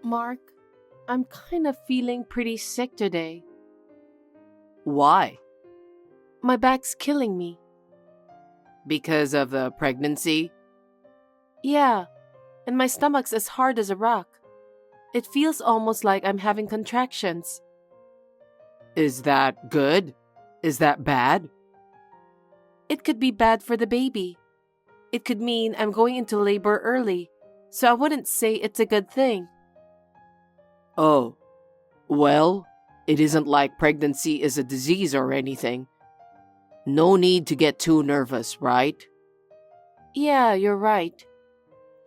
Mark, I'm kind of feeling pretty sick today. Why? My back's killing me. Because of the pregnancy? Yeah, and my stomach's as hard as a rock. It feels almost like I'm having contractions. Is that good? Is that bad? It could be bad for the baby. It could mean I'm going into labor early, so I wouldn't say it's a good thing. Oh, well, it isn't like pregnancy is a disease or anything. No need to get too nervous, right? Yeah, you're right.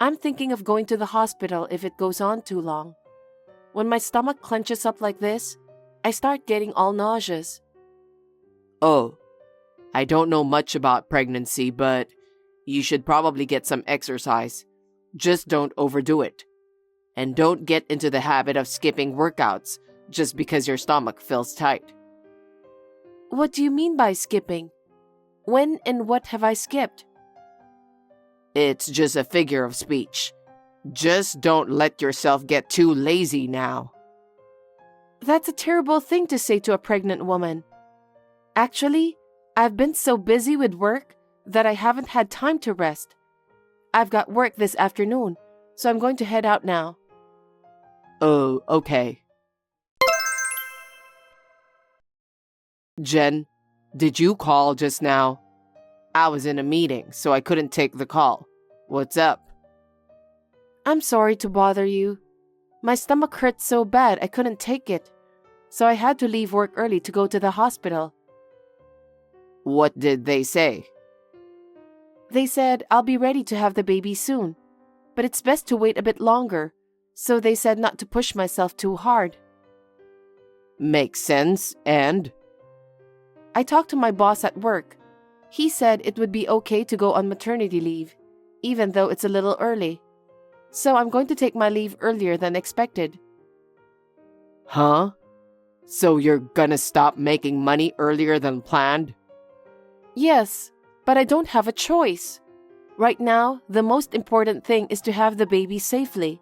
I'm thinking of going to the hospital if it goes on too long. When my stomach clenches up like this, I start getting all nauseous. Oh, I don't know much about pregnancy, but you should probably get some exercise. Just don't overdo it. And don't get into the habit of skipping workouts just because your stomach feels tight. What do you mean by skipping? When and what have I skipped? It's just a figure of speech. Just don't let yourself get too lazy now. That's a terrible thing to say to a pregnant woman. Actually, I've been so busy with work that I haven't had time to rest. I've got work this afternoon, so I'm going to head out now. Oh, okay. Jen, did you call just now? I was in a meeting, so I couldn't take the call. What's up? I'm sorry to bother you. My stomach hurt so bad I couldn't take it, so I had to leave work early to go to the hospital. What did they say? They said I'll be ready to have the baby soon, but it's best to wait a bit longer, so they said not to push myself too hard. Makes sense, and? I talked to my boss at work. He said it would be okay to go on maternity leave, even though it's a little early. So I'm going to take my leave earlier than expected. Huh? So you're gonna stop making money earlier than planned? Yes, but I don't have a choice. Right now, the most important thing is to have the baby safely.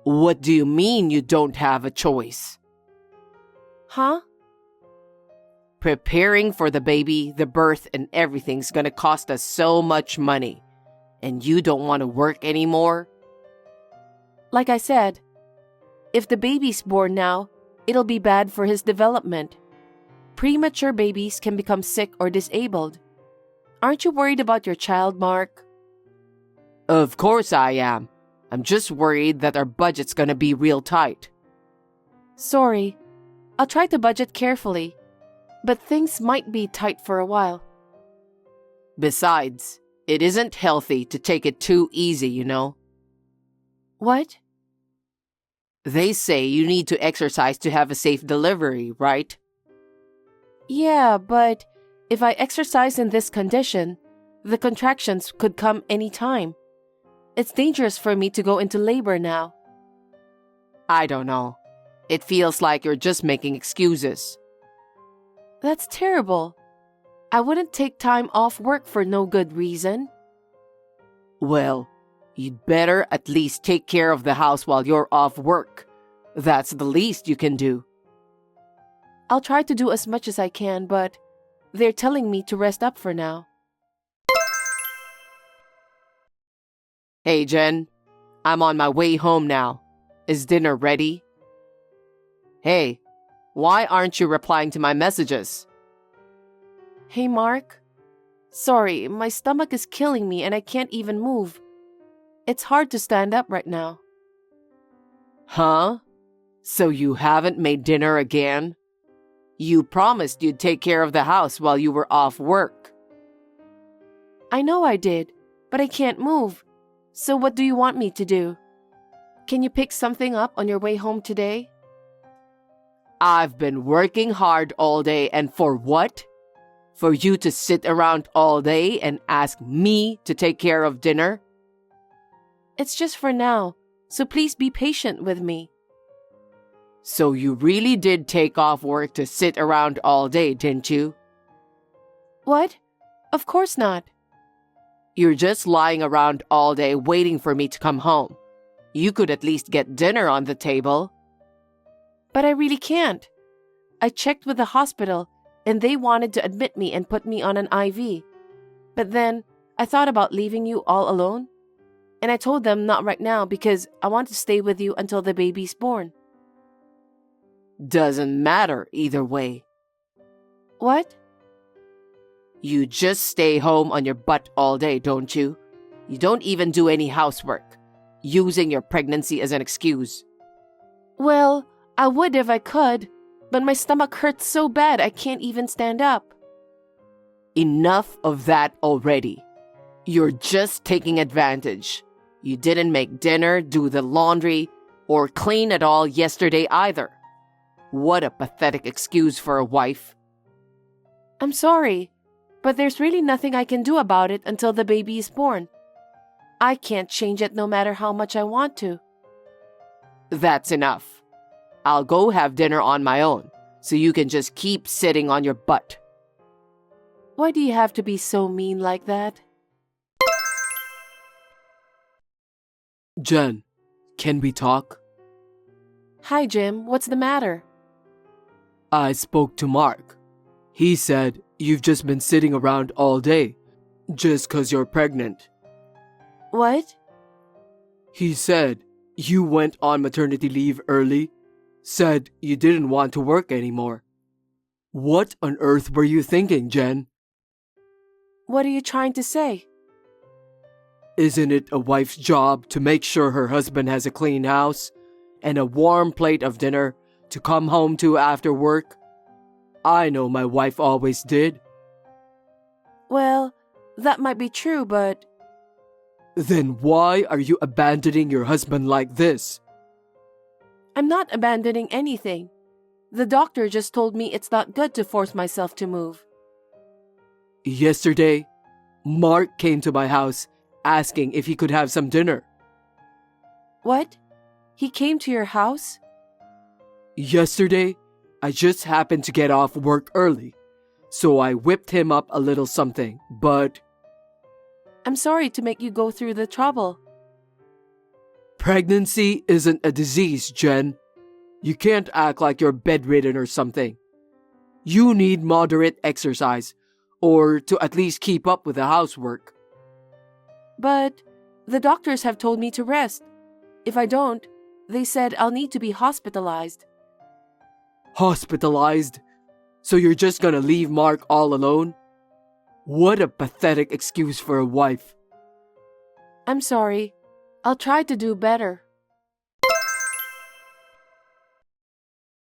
What do you mean you don't have a choice? Huh? Preparing for the baby, the birth, and everything's gonna cost us so much money. And you don't want to work anymore? Like I said, if the baby's born now, it'll be bad for his development. Premature babies can become sick or disabled. Aren't you worried about your child, Mark? Of course I am. I'm just worried that our budget's gonna be real tight. Sorry. I'll try to budget carefully, but things might be tight for a while. Besides, it isn't healthy to take it too easy, you know. What? They say you need to exercise to have a safe delivery, right? Yeah, but if I exercise in this condition, the contractions could come any time. It's dangerous for me to go into labor now. I don't know. It feels like you're just making excuses. That's terrible. I wouldn't take time off work for no good reason. Well, you'd better at least take care of the house while you're off work. That's the least you can do. I'll try to do as much as I can, but they're telling me to rest up for now. Hey, Jen. I'm on my way home now. Is dinner ready? Hey, why aren't you replying to my messages? Hey, Mark. Sorry, my stomach is killing me and I can't even move. It's hard to stand up right now. Huh? So you haven't made dinner again? You promised you'd take care of the house while you were off work. I know I did, but I can't move. So what do you want me to do? Can you pick something up on your way home today? I've been working hard all day, and for what? For you to sit around all day and ask me to take care of dinner? It's just for now, so please be patient with me. So you really did take off work to sit around all day, didn't you? What? Of course not. You're just lying around all day waiting for me to come home. You could at least get dinner on the table. But I really can't. I checked with the hospital and they wanted to admit me and put me on an IV. But then I thought about leaving you all alone. And I told them not right now because I want to stay with you until the baby's born. Doesn't matter either way. What? You just stay home on your butt all day, don't you? You don't even do any housework, using your pregnancy as an excuse. Well, I would if I could, but my stomach hurts so bad I can't even stand up. Enough of that already. You're just taking advantage. You didn't make dinner, do the laundry, or clean at all yesterday either. What a pathetic excuse for a wife. I'm sorry, but there's really nothing I can do about it until the baby is born. I can't change it no matter how much I want to. That's enough. I'll go have dinner on my own, so you can just keep sitting on your butt. Why do you have to be so mean like that? Jen, can we talk? Hi, Jim. What's the matter? I spoke to Mark. He said you've just been sitting around all day, just 'cause you're pregnant. What? He said you went on maternity leave early, said you didn't want to work anymore. What on earth were you thinking, Jen? What are you trying to say? Isn't it a wife's job to make sure her husband has a clean house and a warm plate of dinner to come home to after work? I know my wife always did. Well, that might be true, but... Then why are you abandoning your husband like this? I'm not abandoning anything. The doctor just told me it's not good to force myself to move. Yesterday, Mark came to my house asking if he could have some dinner. What? He came to your house? Yesterday, I just happened to get off work early, so I whipped him up a little something, but... I'm sorry to make you go through the trouble. Pregnancy isn't a disease, Jen. You can't act like you're bedridden or something. You need moderate exercise, or to at least keep up with the housework. But the doctors have told me to rest. If I don't, they said I'll need to be hospitalized. Hospitalized? So you're just gonna leave Mark all alone? What a pathetic excuse for a wife. I'm sorry. I'll try to do better.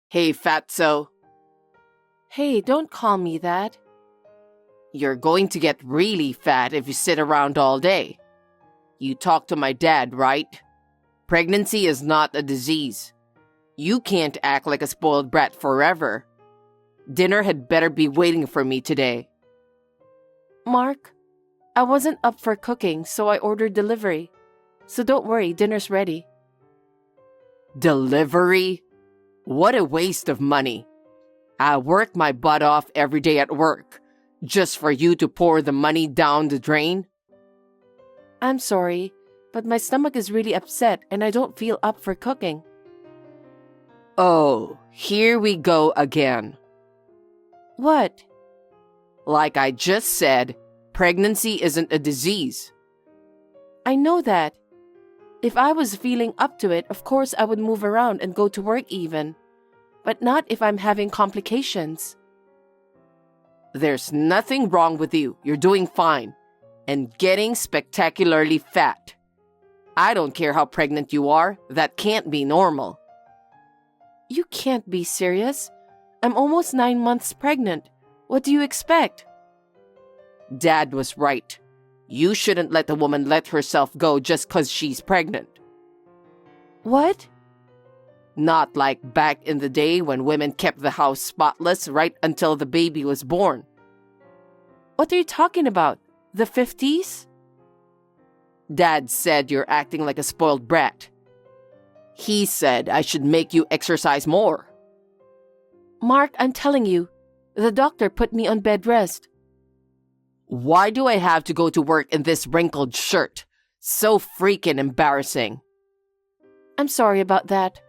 Hey, fatso. Hey, don't call me that. You're going to get really fat if you sit around all day. You talked to my dad, right? Pregnancy is not a disease. You can't act like a spoiled brat forever. Dinner had better be waiting for me today. Mark, I wasn't up for cooking, so I ordered delivery. So don't worry, dinner's ready. Delivery? What a waste of money. I work my butt off every day at work, just for you to pour the money down the drain? I'm sorry, but my stomach is really upset and I don't feel up for cooking. Oh, here we go again. What? Like I just said, pregnancy isn't a disease. I know that. If I was feeling up to it, of course I would move around and go to work even. But not if I'm having complications. There's nothing wrong with you. You're doing fine. And getting spectacularly fat. I don't care how pregnant you are. That can't be normal. You can't be serious. I'm almost 9 months pregnant. What do you expect? Dad was right. You shouldn't let a woman let herself go just 'cause she's pregnant. What? Not like back in the day when women kept the house spotless right until the baby was born. What are you talking about? The 50s? Dad said you're acting like a spoiled brat. He said I should make you exercise more. Mark, I'm telling you, the doctor put me on bed rest. Why do I have to go to work in this wrinkled shirt? So freaking embarrassing. I'm sorry about that.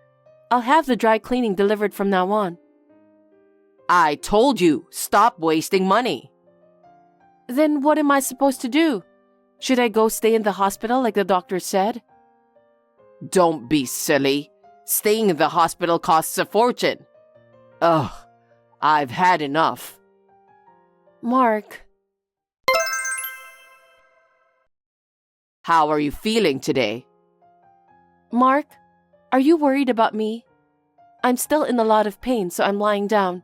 I'll have the dry cleaning delivered from now on. I told you, stop wasting money. Then what am I supposed to do? Should I go stay in the hospital like the doctor said? Don't be silly. Staying in the hospital costs a fortune. Ugh, I've had enough. Mark, How are you feeling today? Mark, are you worried about me? I'm still in a lot of pain, so I'm lying down.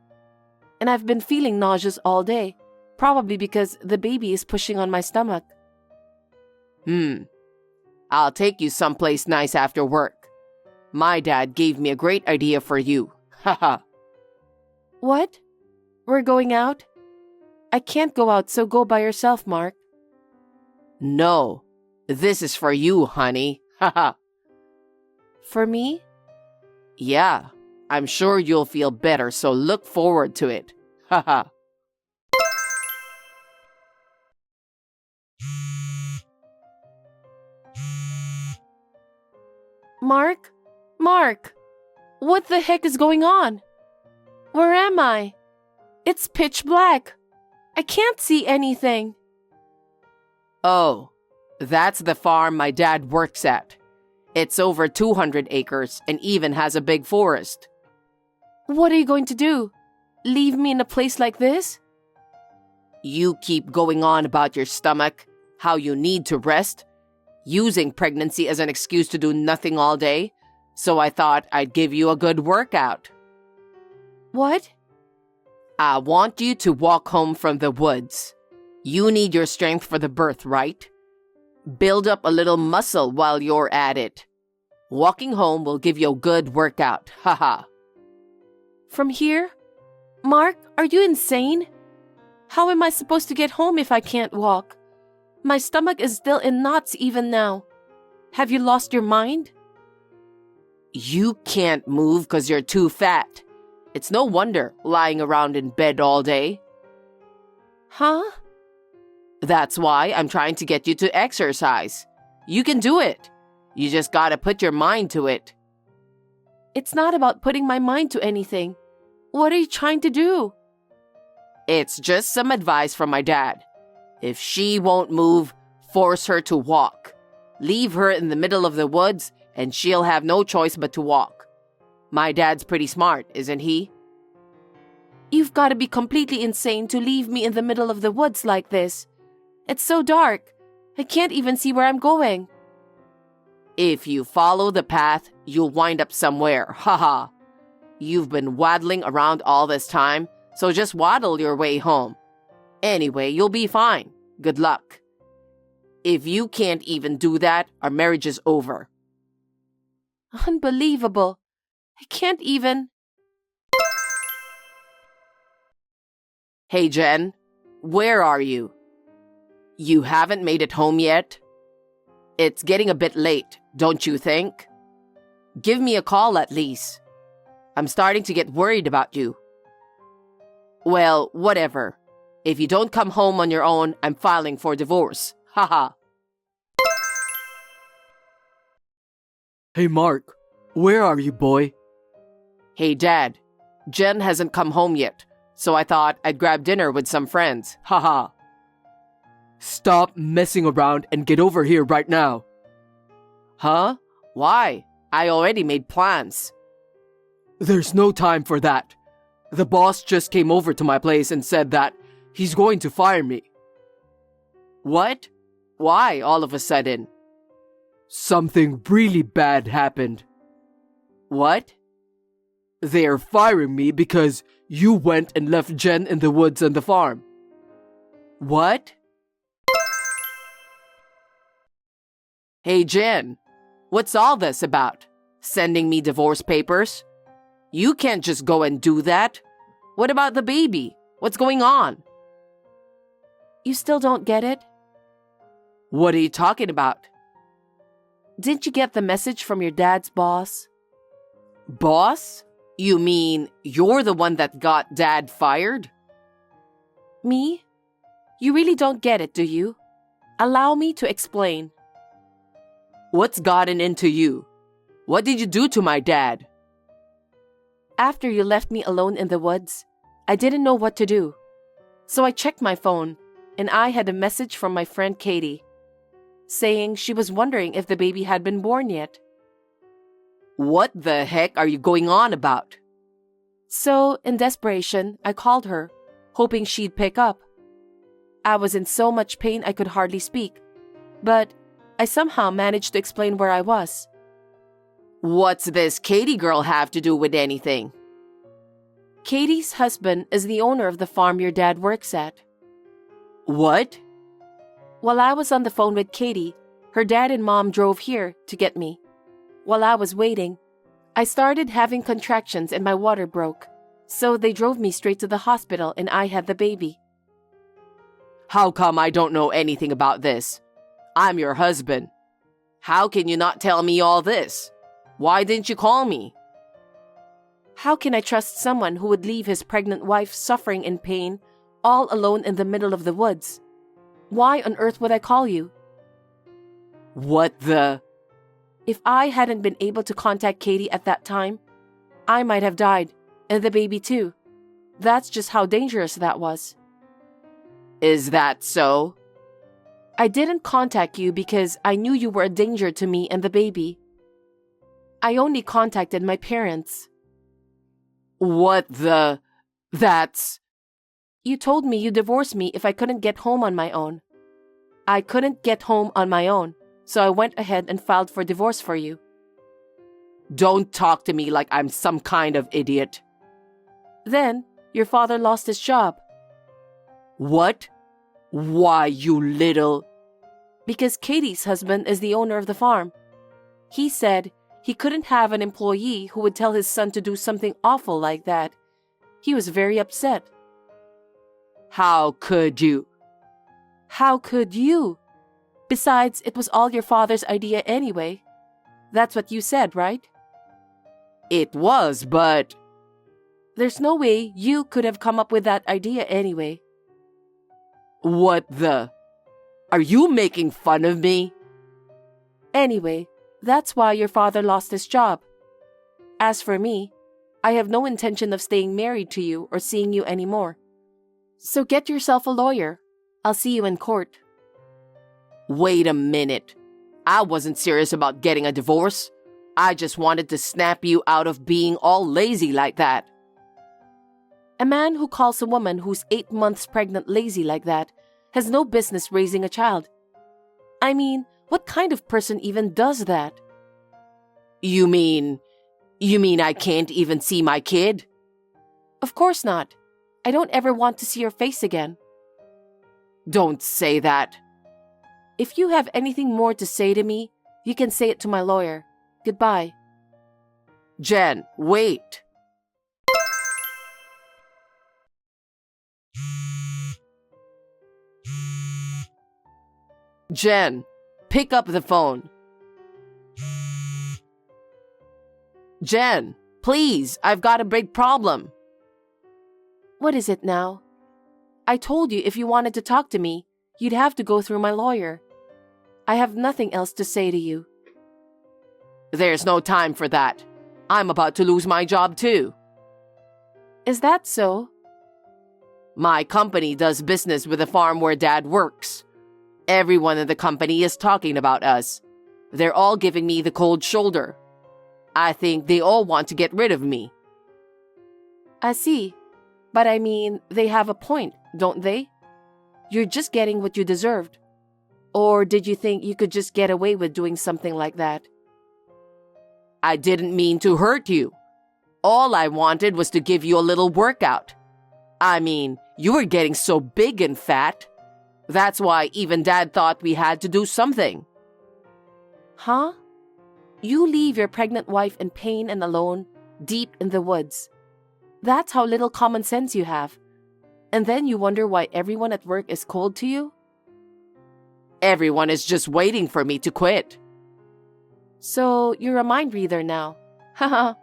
And I've been feeling nauseous all day, probably because the baby is pushing on my stomach. I'll take you someplace nice after work. My dad gave me a great idea for you. Haha. What? We're going out? I can't go out, so go by yourself, Mark. No, this is for you, honey. Haha. For me? Yeah, I'm sure you'll feel better, so look forward to it. Haha. Mark? Mark! What the heck is going on? Where am I? It's pitch black. I can't see anything. Oh, that's the farm my dad works at. It's over 200 acres and even has a big forest. What are you going to do? Leave me in a place like this? You keep going on about your stomach, how you need to rest, using pregnancy as an excuse to do nothing all day, so I thought I'd give you a good workout. What? I want you to walk home from the woods. You need your strength for the birth, right? Build up a little muscle while you're at it. Walking home will give you a good workout. Haha. From here? Mark, are you insane? How am I supposed to get home if I can't walk? My stomach is still in knots even now. Have you lost your mind? You can't move because you're too fat. It's no wonder lying around in bed all day. Huh? That's why I'm trying to get you to exercise. You can do it. You just gotta put your mind to it. It's not about putting my mind to anything. What are you trying to do? It's just some advice from my dad. If she won't move, force her to walk. Leave her in the middle of the woods and she'll have no choice but to walk. My dad's pretty smart, isn't he? You've got to be completely insane to leave me in the middle of the woods like this. It's so dark. I can't even see where I'm going. If you follow the path, you'll wind up somewhere. Haha. You've been waddling around all this time, so just waddle your way home. Anyway, you'll be fine. Good luck. If you can't even do that, our marriage is over. Unbelievable. I can't even. Hey, Jen, where are you? You haven't made it home yet? It's getting a bit late, don't you think? Give me a call at least. I'm starting to get worried about you. Well, whatever. If you don't come home on your own, I'm filing for divorce. Haha. Hey Mark, where are you, boy? Hey, Dad. Jen hasn't come home yet, so I thought I'd grab dinner with some friends. Haha. Stop messing around and get over here right now. Huh? Why? I already made plans. There's no time for that. The boss just came over to my place and said that he's going to fire me. What? Why all of a sudden? Something really bad happened. What? They're firing me because you went and left Jen in the woods and the farm. What? Hey, Jen, what's all this about? Sending me divorce papers? You can't just go and do that. What about the baby? What's going on? You still don't get it? What are you talking about? Didn't you get the message from your dad's boss? Boss? You mean you're the one that got Dad fired? Me? You really don't get it, do you? Allow me to explain. What's gotten into you? What did you do to my dad? After you left me alone in the woods, I didn't know what to do. So I checked my phone, and I had a message from my friend Katie, saying she was wondering if the baby had been born yet. What the heck are you going on about? So, in desperation, I called her, hoping she'd pick up. I was in so much pain I could hardly speak, but I somehow managed to explain where I was. What's this Katie girl have to do with anything? Katie's husband is the owner of the farm your dad works at. What? While I was on the phone with Katie, her dad and mom drove here to get me. While I was waiting, I started having contractions and my water broke, so they drove me straight to the hospital and I had the baby. How come I don't know anything about this? I'm your husband. How can you not tell me all this? Why didn't you call me? How can I trust someone who would leave his pregnant wife suffering in pain all alone in the middle of the woods? Why on earth would I call you? What the? If I hadn't been able to contact Katie at that time, I might have died, and the baby too. That's just how dangerous that was. Is that so? I didn't contact you because I knew you were a danger to me and the baby. I only contacted my parents. What the? That's... You told me you'd divorce me if I couldn't get home on my own. I couldn't get home on my own, so I went ahead and filed for divorce for you. Don't talk to me like I'm some kind of idiot. Then, your father lost his job. What? Why, you little... Because Katie's husband is the owner of the farm. He said he couldn't have an employee who would tell his son to do something awful like that. He was very upset. How could you? How could you? Besides, it was all your father's idea anyway. That's what you said, right? It was, but... There's no way you could have come up with that idea anyway. What the? Are you making fun of me? Anyway, that's why your father lost his job. As for me, I have no intention of staying married to you or seeing you anymore. So get yourself a lawyer. I'll see you in court. Wait a minute. I wasn't serious about getting a divorce. I just wanted to snap you out of being all lazy like that. A man who calls a woman who's 8 months pregnant lazy like that has no business raising a child. I mean, what kind of person even does that? You mean I can't even see my kid? Of course not. I don't ever want to see your face again. Don't say that. If you have anything more to say to me, you can say it to my lawyer. Goodbye. Jen, wait. Jen, pick up the phone. Jen, please, I've got a big problem. What is it now? I told you if you wanted to talk to me, you'd have to go through my lawyer. I have nothing else to say to you. There's no time for that. I'm about to lose my job too. Is that so? My company does business with the farm where Dad works. Everyone in the company is talking about us. They're all giving me the cold shoulder. I think they all want to get rid of me. I see. But I mean, they have a point, don't they? You're just getting what you deserved. Or did you think you could just get away with doing something like that? I didn't mean to hurt you. All I wanted was to give you a little workout. I mean, you were getting so big and fat. That's why even Dad thought we had to do something. Huh? You leave your pregnant wife in pain and alone, deep in the woods. That's how little common sense you have. And then you wonder why everyone at work is cold to you? Everyone is just waiting for me to quit. So you're a mind reader now. Haha.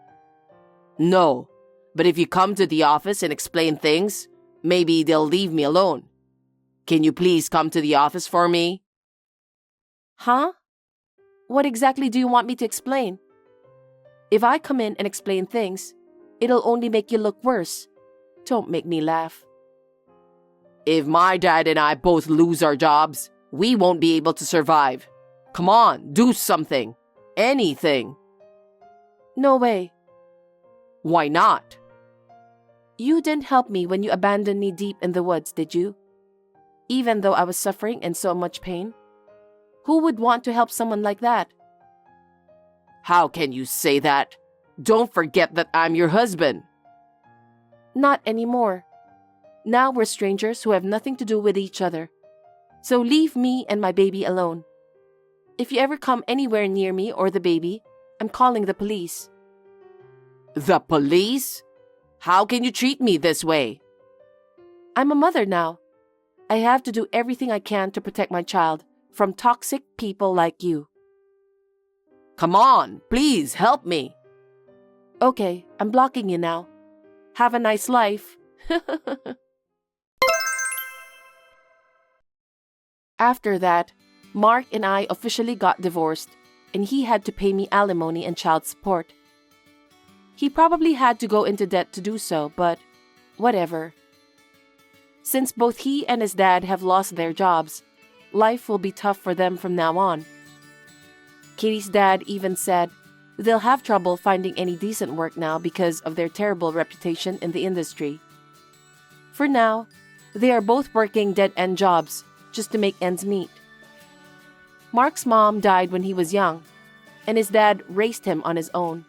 No, but if you come to the office and explain things, maybe they'll leave me alone. Can you please come to the office for me? Huh? What exactly do you want me to explain? If I come in and explain things, it'll only make you look worse. Don't make me laugh. If my dad and I both lose our jobs, we won't be able to survive. Come on, do something. Anything. No way. Why not? You didn't help me when you abandoned me deep in the woods, did you? Even though I was suffering and so much pain? Who would want to help someone like that? How can you say that? Don't forget that I'm your husband. Not anymore. Now we're strangers who have nothing to do with each other. So leave me and my baby alone. If you ever come anywhere near me or the baby, I'm calling the police. The police? How can you treat me this way? I'm a mother now. I have to do everything I can to protect my child from toxic people like you. Come on, please help me. Okay, I'm blocking you now. Have a nice life. After that, Mark and I officially got divorced, and he had to pay me alimony and child support. He probably had to go into debt to do so, but whatever. Since both he and his dad have lost their jobs, life will be tough for them from now on. Katie's dad even said they'll have trouble finding any decent work now because of their terrible reputation in the industry. For now, they are both working dead-end jobs just to make ends meet. Mark's mom died when he was young, and his dad raised him on his own.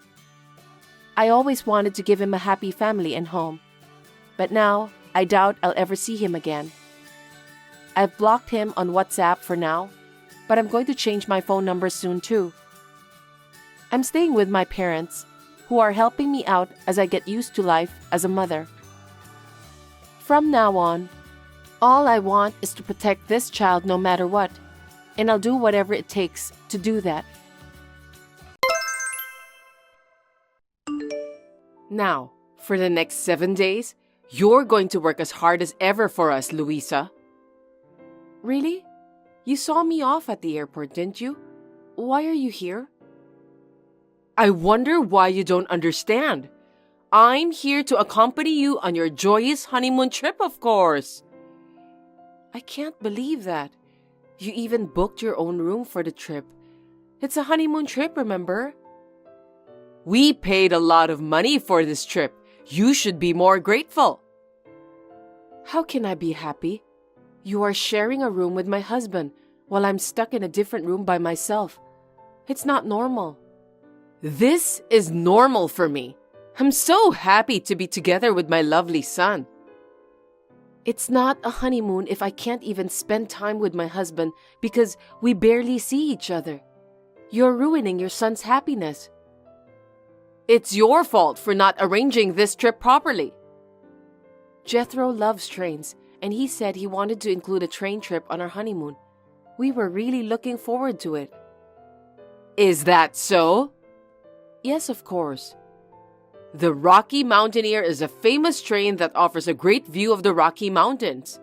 I always wanted to give him a happy family and home, but now I doubt I'll ever see him again. I've blocked him on WhatsApp for now, but I'm going to change my phone number soon too. I'm staying with my parents, who are helping me out as I get used to life as a mother. From now on, all I want is to protect this child no matter what, and I'll do whatever it takes to do that. Now, for the next 7 days, you're going to work as hard as ever for us, Luisa. Really? You saw me off at the airport, didn't you? Why are you here? I wonder why you don't understand. I'm here to accompany you on your joyous honeymoon trip, of course. I can't believe that. You even booked your own room for the trip. It's a honeymoon trip, remember? We paid a lot of money for this trip. You should be more grateful. How can I be happy? You are sharing a room with my husband while I'm stuck in a different room by myself. It's not normal. This is normal for me. I'm so happy to be together with my lovely son. It's not a honeymoon if I can't even spend time with my husband because we barely see each other. You're ruining your son's happiness. It's your fault for not arranging this trip properly. Jethro loves trains, and he said he wanted to include a train trip on our honeymoon. We were really looking forward to it. Is that so? Yes, of course. The Rocky Mountaineer is a famous train that offers a great view of the Rocky Mountains.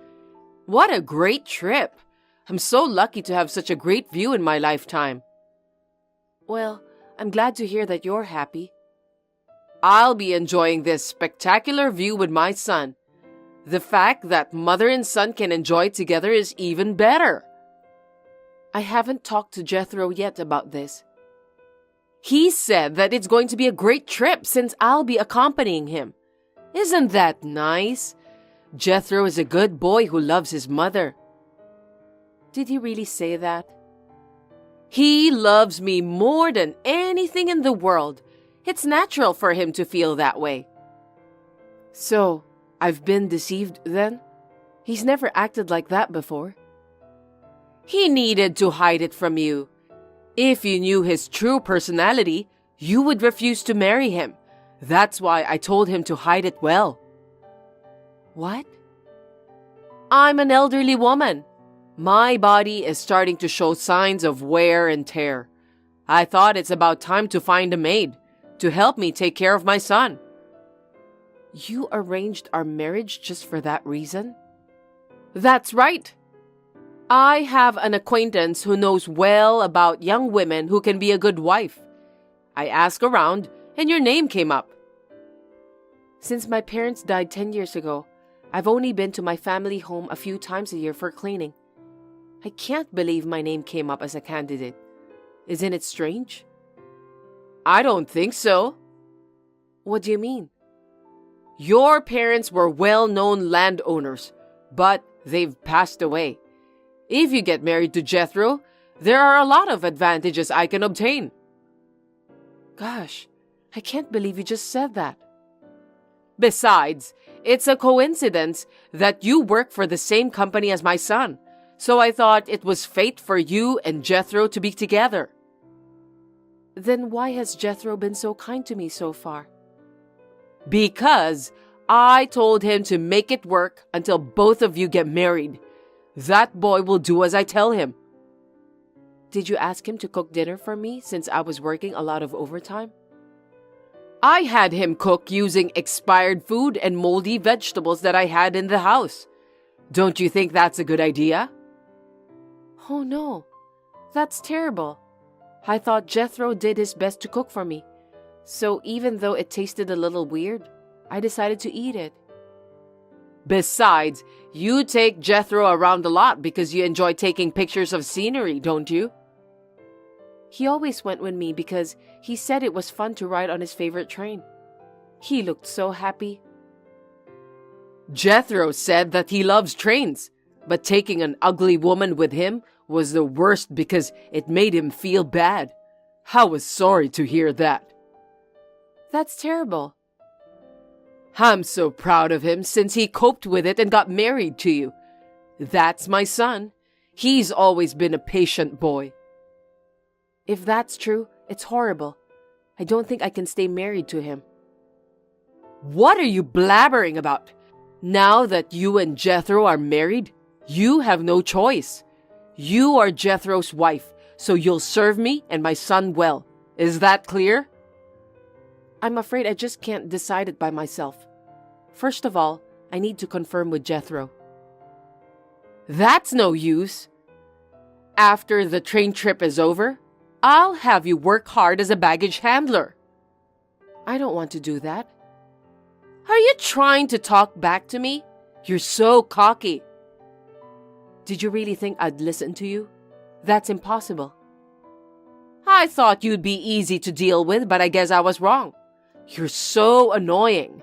What a great trip! I'm so lucky to have such a great view in my lifetime. Well, I'm glad to hear that you're happy. I'll be enjoying this spectacular view with my son. The fact that mother and son can enjoy together is even better. I haven't talked to Jethro yet about this. He said that it's going to be a great trip since I'll be accompanying him. Isn't that nice? Jethro is a good boy who loves his mother. Did he really say that? He loves me more than anything in the world. It's natural for him to feel that way. So, I've been deceived then? He's never acted like that before. He needed to hide it from you. If you knew his true personality, you would refuse to marry him. That's why I told him to hide it well. What? I'm an elderly woman. My body is starting to show signs of wear and tear. I thought it's about time to find a maid to help me take care of my son. You arranged our marriage just for that reason? That's right. I have an acquaintance who knows well about young women who can be a good wife. I asked around, and your name came up. Since my parents died 10 years ago, I've only been to my family home a few times a year for cleaning. I can't believe my name came up as a candidate. Isn't it strange? I don't think so. What do you mean? Your parents were well-known landowners, but they've passed away. If you get married to Jethro, there are a lot of advantages I can obtain. Gosh, I can't believe you just said that. Besides, it's a coincidence that you work for the same company as my son, so I thought it was fate for you and Jethro to be together. Then why has Jethro been so kind to me so far? Because I told him to make it work until both of you get married. That boy will do as I tell him. Did you ask him to cook dinner for me since I was working a lot of overtime? I had him cook using expired food and moldy vegetables that I had in the house. Don't you think that's a good idea? Oh no, that's terrible. I thought Jethro did his best to cook for me. So even though it tasted a little weird, I decided to eat it. Besides, you take Jethro around a lot because you enjoy taking pictures of scenery, don't you? He always went with me because he said it was fun to ride on his favorite train. He looked so happy. Jethro said that he loves trains, but taking an ugly woman with him was the worst because it made him feel bad. I was sorry to hear that. That's terrible. I'm so proud of him since he coped with it and got married to you. That's my son. He's always been a patient boy. If that's true, it's horrible. I don't think I can stay married to him. What are you blabbering about? Now that you and Jethro are married, you have no choice. You are Jethro's wife, so you'll serve me and my son well. Is that clear? I'm afraid I just can't decide it by myself. First of all, I need to confirm with Jethro. That's no use. After the train trip is over, I'll have you work hard as a baggage handler. I don't want to do that. Are you trying to talk back to me? You're so cocky. Did you really think I'd listen to you? That's impossible. I thought you'd be easy to deal with, but I guess I was wrong. You're so annoying.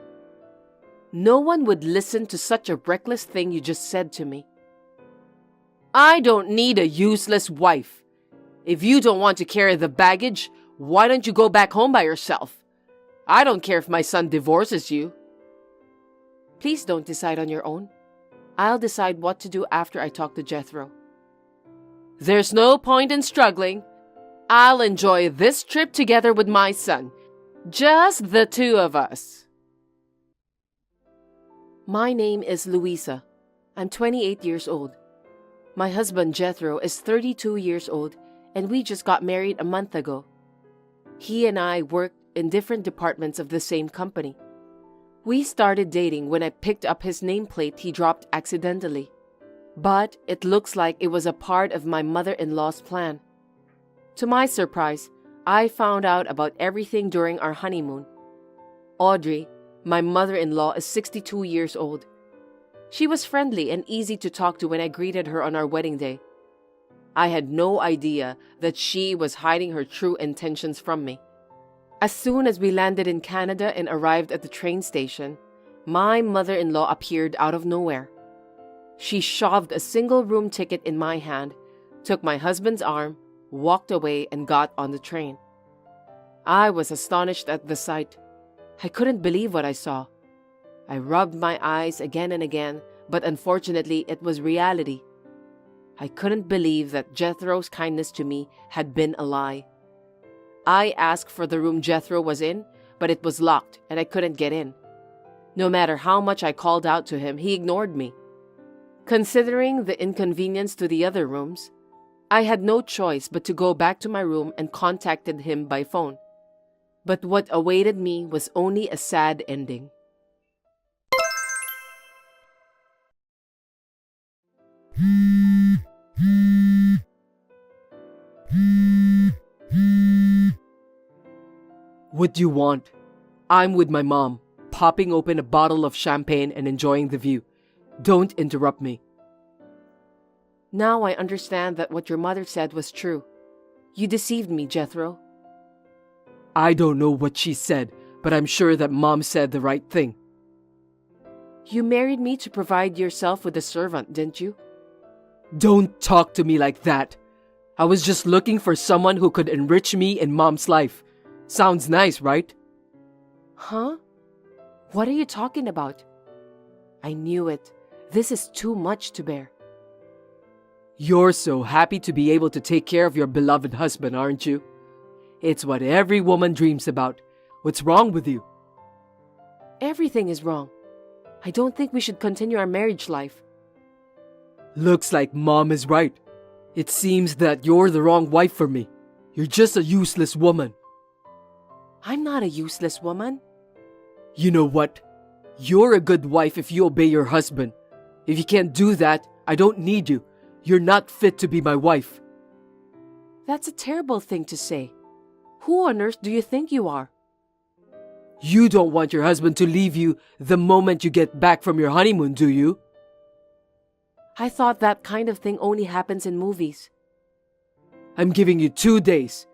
No one would listen to such a reckless thing you just said to me. I don't need a useless wife. If you don't want to carry the baggage, why don't you go back home by yourself? I don't care if my son divorces you. Please don't decide on your own. I'll decide what to do after I talk to Jethro. There's no point in struggling. I'll enjoy this trip together with my son. Just the two of us. My name is Louisa. I'm 28 years old. My husband Jethro is 32 years old, and we just got married a month ago. He and I worked in different departments of the same company. We started dating when I picked up his nameplate he dropped accidentally. But it looks like it was a part of my mother-in-law's plan. To my surprise, I found out about everything during our honeymoon. Audrey, my mother-in-law, is 62 years old. She was friendly and easy to talk to when I greeted her on our wedding day. I had no idea that she was hiding her true intentions from me. As soon as we landed in Canada and arrived at the train station, my mother-in-law appeared out of nowhere. She shoved a single-room ticket in my hand, took my husband's arm, walked away, and got on the train. I was astonished at the sight. I couldn't believe what I saw. I rubbed my eyes again and again, but unfortunately it was reality. I couldn't believe that Jethro's kindness to me had been a lie. I asked for the room Jethro was in, but it was locked and I couldn't get in. No matter how much I called out to him, he ignored me. Considering the inconvenience to the other rooms, I had no choice but to go back to my room and contacted him by phone. But what awaited me was only a sad ending. What do you want? I'm with my mom, popping open a bottle of champagne and enjoying the view. Don't interrupt me. Now I understand that what your mother said was true. You deceived me, Jethro. I don't know what she said, but I'm sure that Mom said the right thing. You married me to provide yourself with a servant, didn't you? Don't talk to me like that. I was just looking for someone who could enrich me in Mom's life. Sounds nice, right? Huh? What are you talking about? I knew it. This is too much to bear. You're so happy to be able to take care of your beloved husband, aren't you? It's what every woman dreams about. What's wrong with you? Everything is wrong. I don't think we should continue our marriage life. Looks like Mom is right. It seems that you're the wrong wife for me. You're just a useless woman. I'm not a useless woman. You know what? You're a good wife if you obey your husband. If you can't do that, I don't need you. You're not fit to be my wife. That's a terrible thing to say. Who on earth do you think you are? You don't want your husband to leave you the moment you get back from your honeymoon, do you? I thought that kind of thing only happens in movies. I'm giving you 2 days.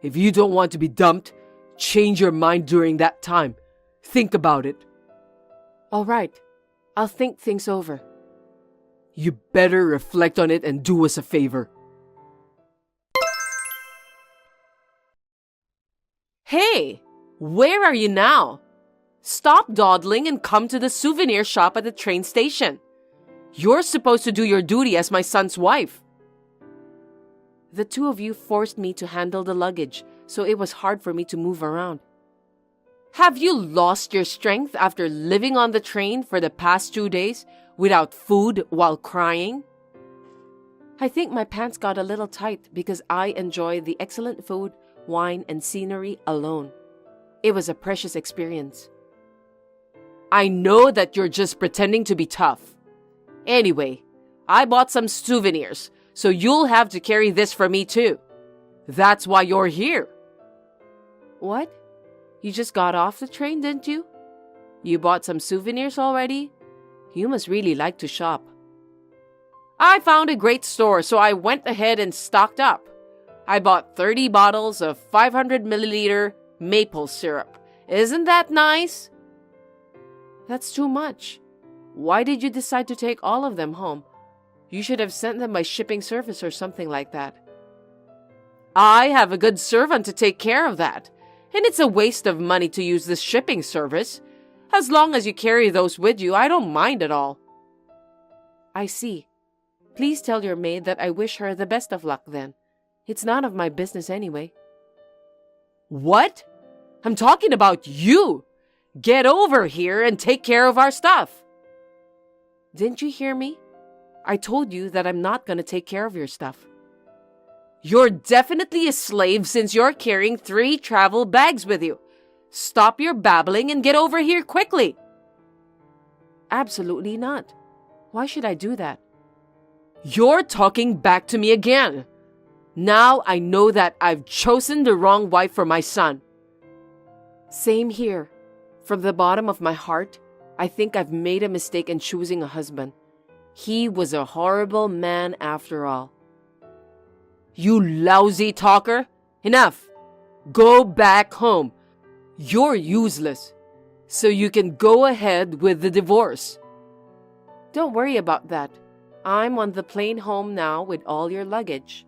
If you don't want to be dumped, change your mind during that time. Think about it. All right. I'll think things over. You better reflect on it and do us a favor. Hey! Where are you now? Stop dawdling and come to the souvenir shop at the train station. You're supposed to do your duty as my son's wife. The two of you forced me to handle the luggage, so it was hard for me to move around. Have you lost your strength after living on the train for the past 2 days without food while crying? I think my pants got a little tight because I enjoy the excellent food, wine, and scenery alone. It was a precious experience. I know that you're just pretending to be tough. Anyway, I bought some souvenirs, so you'll have to carry this for me too. That's why you're here. What? You just got off the train, didn't you? You bought some souvenirs already? You must really like to shop. I found a great store, so I went ahead and stocked up. I bought 30 bottles of 500 milliliter maple syrup. Isn't that nice? That's too much. Why did you decide to take all of them home? You should have sent them by shipping service or something like that. I have a good servant to take care of that, and it's a waste of money to use this shipping service. As long as you carry those with you, I don't mind at all. I see. Please tell your maid that I wish her the best of luck then. It's none of my business anyway. What? I'm talking about you. Get over here and take care of our stuff. Didn't you hear me? I told you that I'm not going to take care of your stuff. You're definitely a slave since you're carrying 3 travel bags with you. Stop your babbling and get over here quickly. Absolutely not. Why should I do that? You're talking back to me again. Now I know that I've chosen the wrong wife for my son. Same here. From the bottom of my heart, I think I've made a mistake in choosing a husband. He was a horrible man after all. You lousy talker! Enough! Go back home. You're useless. So you can go ahead with the divorce. Don't worry about that. I'm on the plane home now with all your luggage.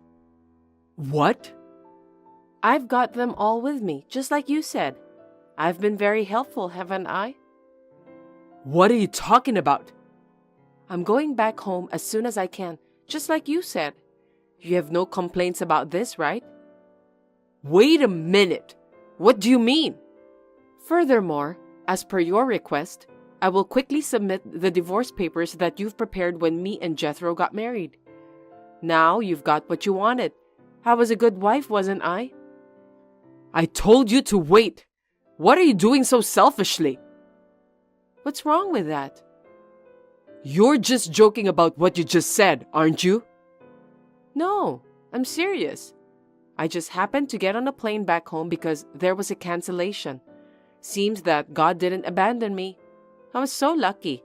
What? I've got them all with me, just like you said. I've been very helpful, haven't I? What are you talking about? I'm going back home as soon as I can, just like you said. You have no complaints about this, right? Wait a minute. What do you mean? Furthermore, as per your request, I will quickly submit the divorce papers that you've prepared when me and Jethro got married. Now you've got what you wanted. I was a good wife, wasn't I? I told you to wait. What are you doing so selfishly? What's wrong with that? You're just joking about what you just said, aren't you? No, I'm serious. I just happened to get on a plane back home because there was a cancellation. Seems that God didn't abandon me. I was so lucky.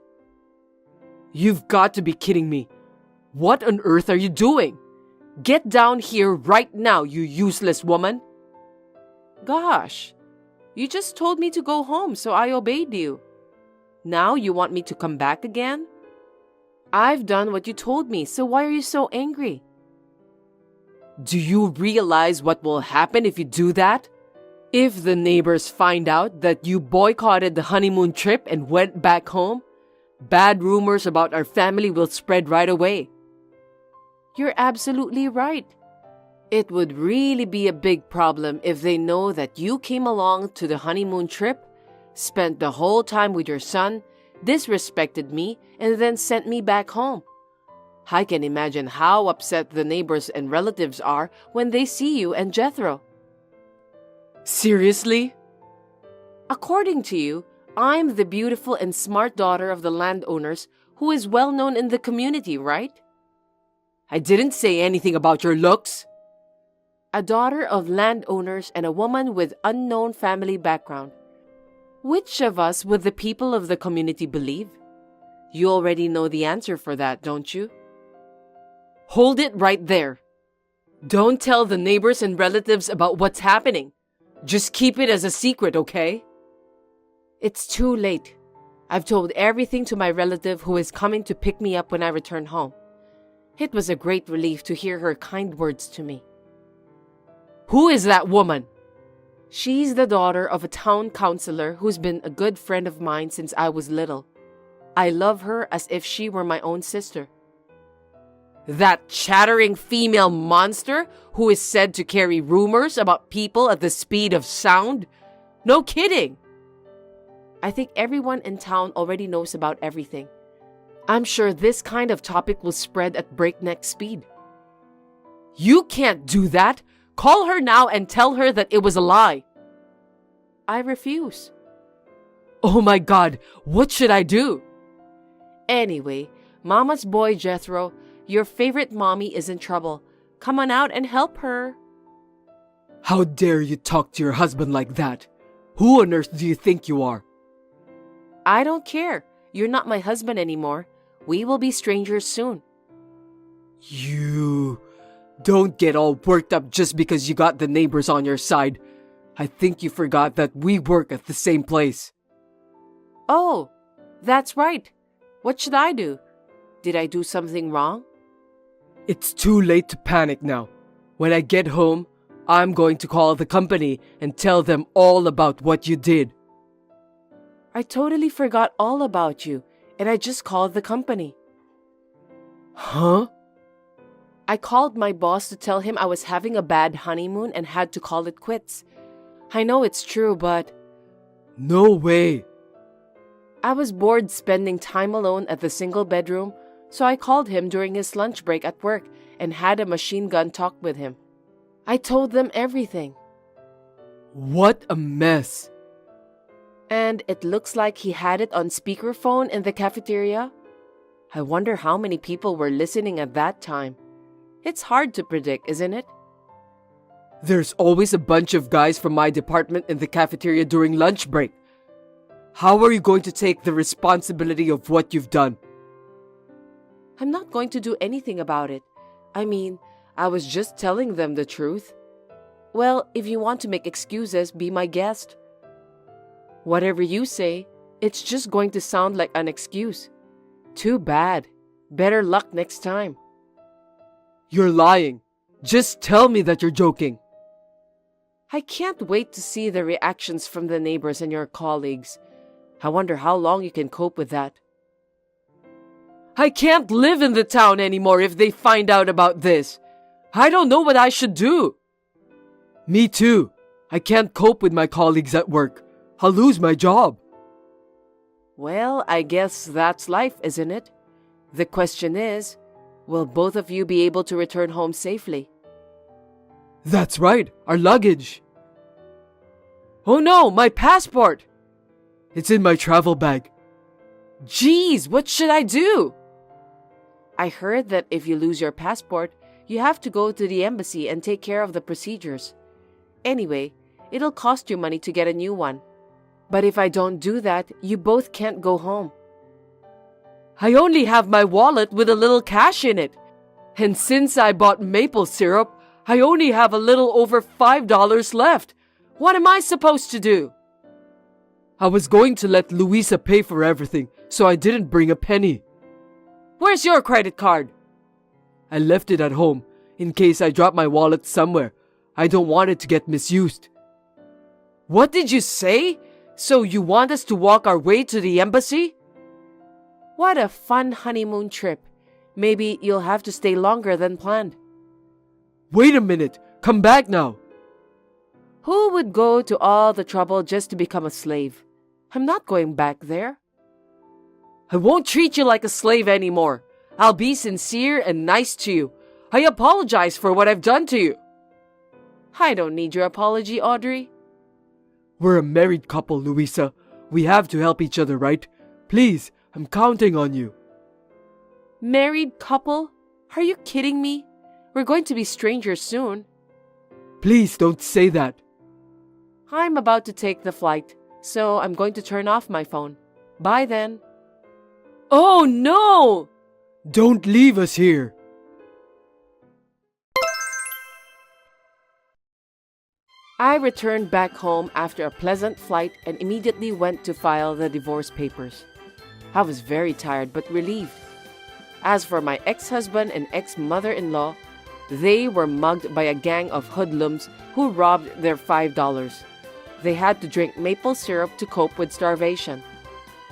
You've got to be kidding me. What on earth are you doing? Get down here right now, you useless woman. Gosh, you just told me to go home, so I obeyed you. Now you want me to come back again? I've done what you told me, so why are you so angry? Do you realize what will happen if you do that? If the neighbors find out that you boycotted the honeymoon trip and went back home, bad rumors about our family will spread right away. You're absolutely right. It would really be a big problem if they know that you came along to the honeymoon trip, spent the whole time with your son, disrespected me, and then sent me back home. I can imagine how upset the neighbors and relatives are when they see you and Jethro. Seriously? According to you, I'm the beautiful and smart daughter of the landowners who is well known in the community, right? I didn't say anything about your looks. A daughter of landowners and a woman with unknown family background. Which of us would the people of the community believe? You already know the answer for that, don't you? Hold it right there. Don't tell the neighbors and relatives about what's happening. Just keep it as a secret, okay? It's too late. I've told everything to my relative who is coming to pick me up when I return home. It was a great relief to hear her kind words to me. Who is that woman? She's the daughter of a town councilor who's been a good friend of mine since I was little. I love her as if she were my own sister. That chattering female monster who is said to carry rumors about people at the speed of sound? No kidding! I think everyone in town already knows about everything. I'm sure this kind of topic will spread at breakneck speed. You can't do that! Call her now and tell her that it was a lie. I refuse. Oh my God, what should I do? Anyway, Mama's boy Jethro, your favorite mommy is in trouble. Come on out and help her. How dare you talk to your husband like that? Who on earth do you think you are? I don't care. You're not my husband anymore. We will be strangers soon. You... Don't get all worked up just because you got the neighbors on your side. I think you forgot that we work at the same place. Oh, that's right. What should I do? Did I do something wrong? It's too late to panic now. When I get home, I'm going to call the company and tell them all about what you did. I totally forgot all about you, and I just called the company. Huh? I called my boss to tell him I was having a bad honeymoon and had to call it quits. I know it's true, but... No way! I was bored spending time alone at the single bedroom, so I called him during his lunch break at work and had a machine gun talk with him. I told them everything. What a mess! And it looks like he had it on speakerphone in the cafeteria. I wonder how many people were listening at that time. It's hard to predict, isn't it? There's always a bunch of guys from my department in the cafeteria during lunch break. How are you going to take the responsibility of what you've done? I'm not going to do anything about it. I mean, I was just telling them the truth. Well, if you want to make excuses, be my guest. Whatever you say, it's just going to sound like an excuse. Too bad. Better luck next time. You're lying. Just tell me that you're joking. I can't wait to see the reactions from the neighbors and your colleagues. I wonder how long you can cope with that. I can't live in the town anymore if they find out about this. I don't know what I should do. Me too. I can't cope with my colleagues at work. I'll lose my job. Well, I guess that's life, isn't it? The question is, will both of you be able to return home safely? That's right, our luggage. Oh no, my passport! It's in my travel bag. Geez, what should I do? I heard that if you lose your passport, You have to go to the embassy and take care of the procedures. Anyway, it'll cost you money to get a new one. But if I don't do that, you both can't go home. I only have my wallet with a little cash in it. And since I bought maple syrup, I only have a little over $5 left. What am I supposed to do? I was going to let Louisa pay for everything, so I didn't bring a penny. Where's your credit card? I left it at home, in case I drop my wallet somewhere. I don't want it to get misused. What did you say? So you want us to walk our way to the embassy? What a fun honeymoon trip. Maybe you'll have to stay longer than planned. Wait a minute. Come back now. Who would go to all the trouble just to become a slave? I'm not going back there. I won't treat you like a slave anymore. I'll be sincere and nice to you. I apologize for what I've done to you. I don't need your apology, Audrey. We're a married couple, Louisa. We have to help each other, right? Please, I'm counting on you. Married couple? Are you kidding me? We're going to be strangers soon. Please don't say that. I'm about to take the flight, so I'm going to turn off my phone. Bye then. Oh no! Don't leave us here. I returned back home after a pleasant flight and immediately went to file the divorce papers. I was very tired but relieved. As for my ex-husband and ex-mother-in-law, they were mugged by a gang of hoodlums who robbed their $5. They had to drink maple syrup to cope with starvation.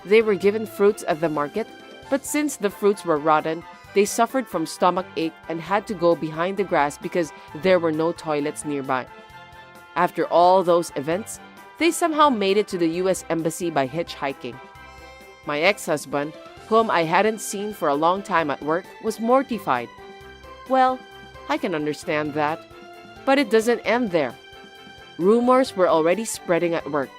They were given fruits at the market, but since the fruits were rotten, they suffered from stomach ache and had to go behind the grass because there were no toilets nearby. After all those events, they somehow made it to the U.S. Embassy by hitchhiking. My ex-husband, whom I hadn't seen for a long time at work, was mortified. Well, I can understand that. But it doesn't end there. Rumors were already spreading at work,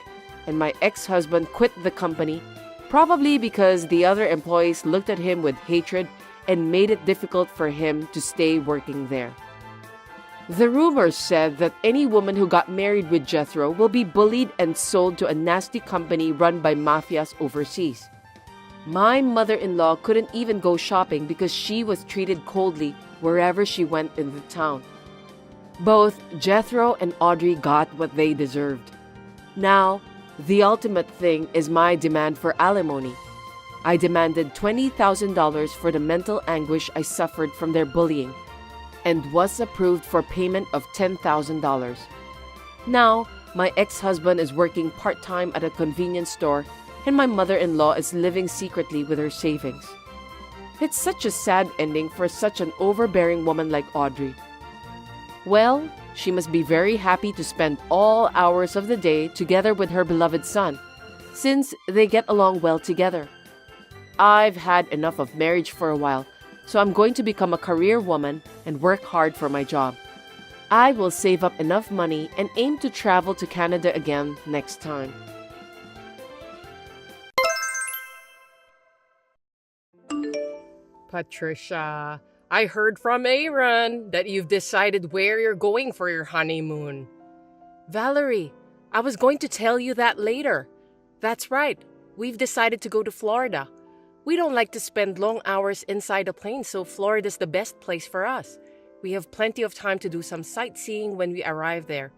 and my ex-husband quit the company, probably because the other employees looked at him with hatred and made it difficult for him to stay working there. The rumors said that any woman who got married with Jethro will be bullied and sold to a nasty company run by mafias overseas. My mother-in-law couldn't even go shopping because she was treated coldly wherever she went in the town. Both Jethro and Audrey got what they deserved. Now, the ultimate thing is my demand for alimony. I demanded $20,000 for the mental anguish I suffered from their bullying, and was approved for payment of $10,000. Now, my ex-husband is working part-time at a convenience store, and my mother-in-law is living secretly with her savings. It's such a sad ending for such an overbearing woman like Audrey. Well, she must be very happy to spend all hours of the day together with her beloved son, since they get along well together. I've had enough of marriage for a while, so I'm going to become a career woman and work hard for my job. I will save up enough money and aim to travel to Canada again next time. Patricia, I heard from Aaron that you've decided where you're going for your honeymoon. Valerie, I was going to tell you that later. That's right, we've decided to go to Florida. We don't like to spend long hours inside a plane, so Florida's the best place for us. We have plenty of time to do some sightseeing when we arrive there.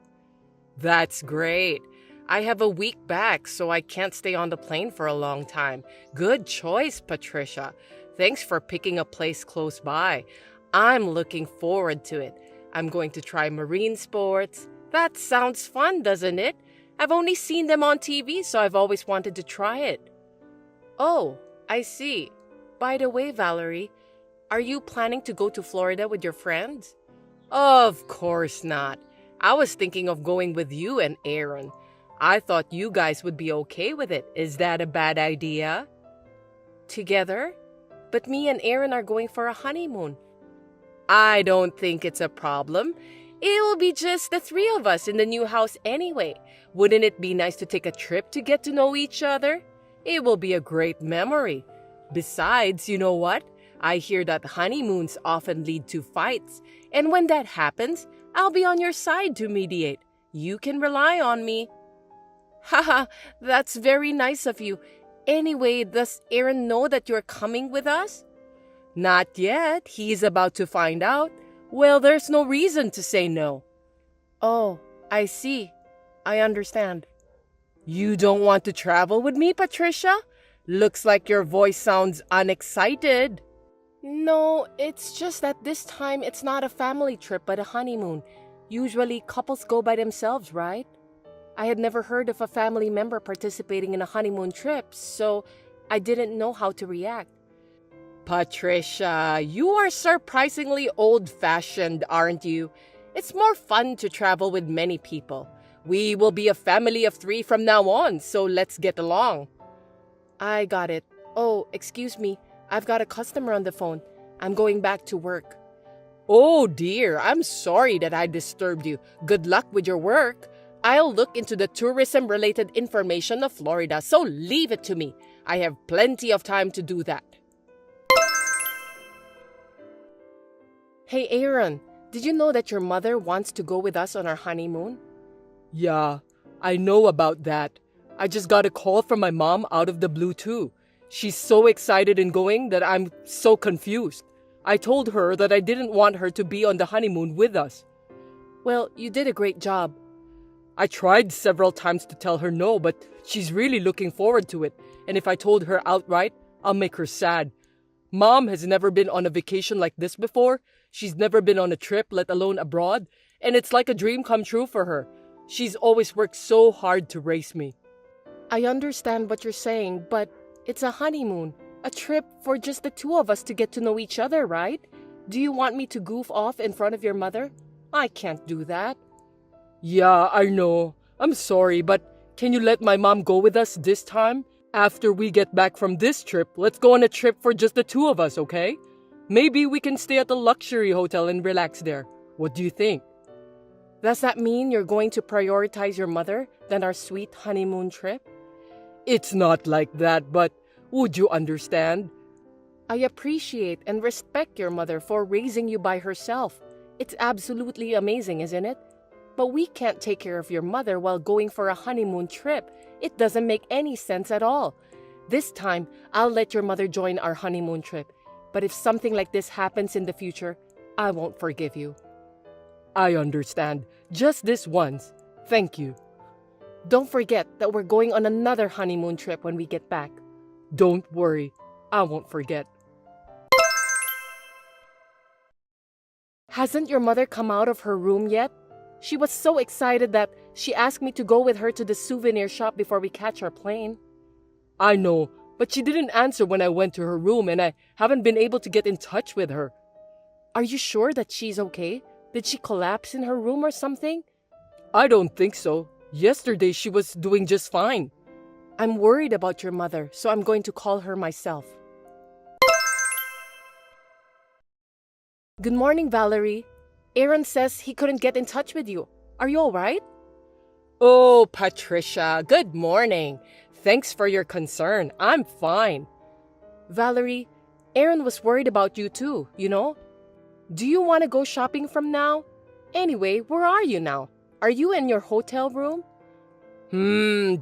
That's great. I have a week back, so I can't stay on the plane for a long time. Good choice, Patricia. Thanks for picking a place close by. I'm looking forward to it. I'm going to try marine sports. That sounds fun, doesn't it? I've only seen them on TV, so I've always wanted to try it. Oh, I see. By the way, Valerie, are you planning to go to Florida with your friends? Of course not. I was thinking of going with you and Aaron. I thought you guys would be okay with it. Is that a bad idea? Together? But me and Aaron are going for a honeymoon. I don't think it's a problem. It will be just the three of us in the new house anyway. Wouldn't it be nice to take a trip to get to know each other? It will be a great memory. Besides, you know what? I hear that honeymoons often lead to fights, and when that happens, I'll be on your side to mediate. You can rely on me. Haha, that's very nice of you. Anyway, does Aaron know that you're coming with us? Not yet. He's about to find out. Well, there's no reason to say no. Oh, I see. I understand. You don't want to travel with me, Patricia? Looks like your voice sounds unexcited. No, it's just that this time it's not a family trip but a honeymoon. Usually couples go by themselves, right? I had never heard of a family member participating in a honeymoon trip, so I didn't know how to react. Patricia, you are surprisingly old-fashioned, aren't you? It's more fun to travel with many people. We will be a family of 3 from now on, so let's get along. I got it. Oh, excuse me. I've got a customer on the phone. I'm going back to work. Oh dear, I'm sorry that I disturbed you. Good luck with your work. I'll look into the tourism-related information of Florida, so leave it to me. I have plenty of time to do that. Hey Aaron, did you know that your mother wants to go with us on our honeymoon? Yeah, I know about that. I just got a call from my mom out of the blue too. She's so excited in going that I'm so confused. I told her that I didn't want her to be on the honeymoon with us. Well, you did a great job. I tried several times to tell her no, but she's really looking forward to it. And if I told her outright, I'll make her sad. Mom has never been on a vacation like this before. She's never been on a trip, let alone abroad. And it's like a dream come true for her. She's always worked so hard to raise me. I understand what you're saying, but it's a honeymoon. A trip for just the 2 of us to get to know each other, right? Do you want me to goof off in front of your mother? I can't do that. Yeah, I know. I'm sorry, but can you let my mom go with us this time? After we get back from this trip, let's go on a trip for just the 2 of us, okay? Maybe we can stay at the luxury hotel and relax there. What do you think? Does that mean you're going to prioritize your mother than our sweet honeymoon trip? It's not like that, but would you understand? I appreciate and respect your mother for raising you by herself. It's absolutely amazing, isn't it? But we can't take care of your mother while going for a honeymoon trip. It doesn't make any sense at all. This time, I'll let your mother join our honeymoon trip. But if something like this happens in the future, I won't forgive you. I understand. Just this once. Thank you. Don't forget that we're going on another honeymoon trip when we get back. Don't worry. I won't forget. Hasn't your mother come out of her room yet? She was so excited that she asked me to go with her to the souvenir shop before we catch our plane. I know, but she didn't answer when I went to her room and I haven't been able to get in touch with her. Are you sure that she's okay? Did she collapse in her room or something? I don't think so. Yesterday she was doing just fine. I'm worried about your mother, so I'm going to call her myself. Good morning, Valerie. Aaron says he couldn't get in touch with you. Are you all right? Oh, Patricia, good morning. Thanks for your concern. I'm fine. Valerie, Aaron was worried about you too, you know? Do you want to go shopping from now? Anyway, where are you now? Are you in your hotel room?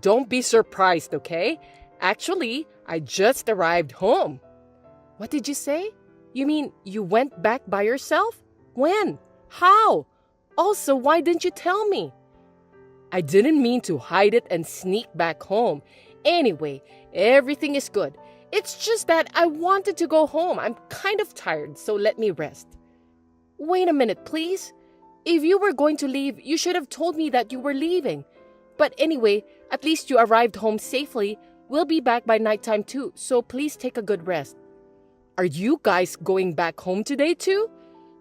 Don't be surprised, okay? Actually, I just arrived home. What did you say? You mean you went back by yourself? When? How? Also, why didn't you tell me? I didn't mean to hide it and sneak back home. Anyway, everything is good. It's just that I wanted to go home. I'm kind of tired, so let me rest. Wait a minute, please. If you were going to leave, you should have told me that you were leaving. But anyway, at least you arrived home safely. We'll be back by nighttime too, so please take a good rest. Are you guys going back home today too?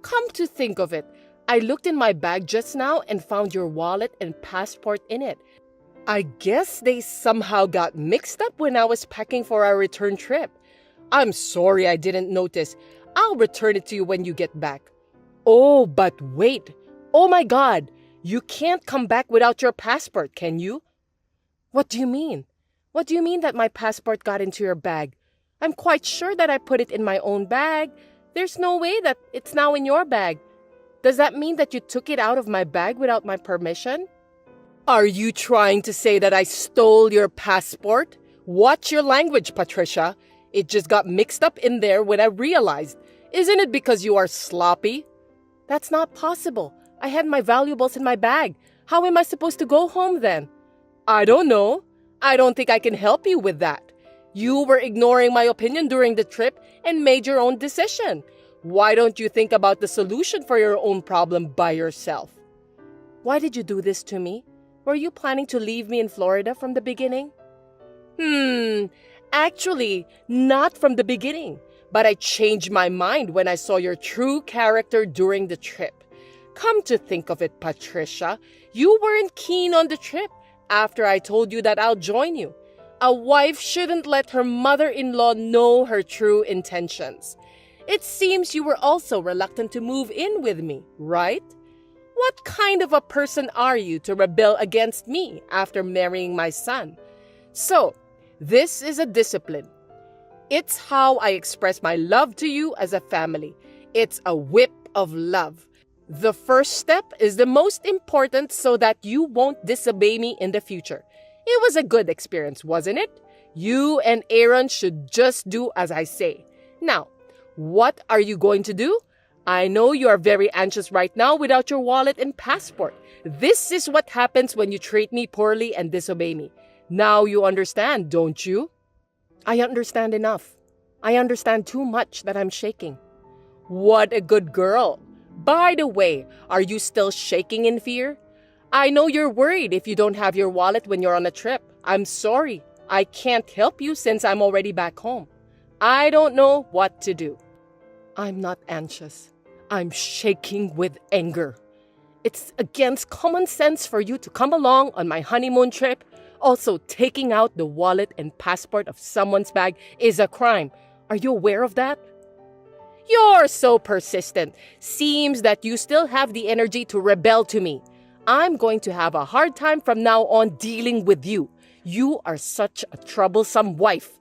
Come to think of it, I looked in my bag just now and found your wallet and passport in it. I guess they somehow got mixed up when I was packing for our return trip. I'm sorry I didn't notice. I'll return it to you when you get back. Oh, but wait. Oh my God. You can't come back without your passport, can you? What do you mean? What do you mean that my passport got into your bag? I'm quite sure that I put it in my own bag. There's no way that it's now in your bag. Does that mean that you took it out of my bag without my permission? Are you trying to say that I stole your passport? Watch your language, Patricia. It just got mixed up in there when I realized. Isn't it because you are sloppy? That's not possible. I had my valuables in my bag. How am I supposed to go home then? I don't know. I don't think I can help you with that. You were ignoring my opinion during the trip and made your own decision. Why don't you think about the solution for your own problem by yourself? Why did you do this to me? Were you planning to leave me in Florida from the beginning? Actually, not from the beginning. But I changed my mind when I saw your true character during the trip. Come to think of it, Patricia, you weren't keen on the trip after I told you that I'll join you. A wife shouldn't let her mother-in-law know her true intentions. It seems you were also reluctant to move in with me, right? What kind of a person are you to rebel against me after marrying my son? So, this is a discipline. It's how I express my love to you as a family. It's a whip of love. The first step is the most important so that you won't disobey me in the future. It was a good experience, wasn't it? You and Aaron should just do as I say. Now, what are you going to do? I know you are very anxious right now without your wallet and passport. This is what happens when you treat me poorly and disobey me. Now you understand, don't you? I understand enough. I understand too much that I'm shaking. What a good girl. By the way, are you still shaking in fear? I know you're worried if you don't have your wallet when you're on a trip. I'm sorry. I can't help you since I'm already back home. I don't know what to do. I'm not anxious. I'm shaking with anger. It's against common sense for you to come along on my honeymoon trip. Also, taking out the wallet and passport of someone's bag is a crime. Are you aware of that? You're so persistent. Seems that you still have the energy to rebel to me. I'm going to have a hard time from now on dealing with you. You are such a troublesome wife.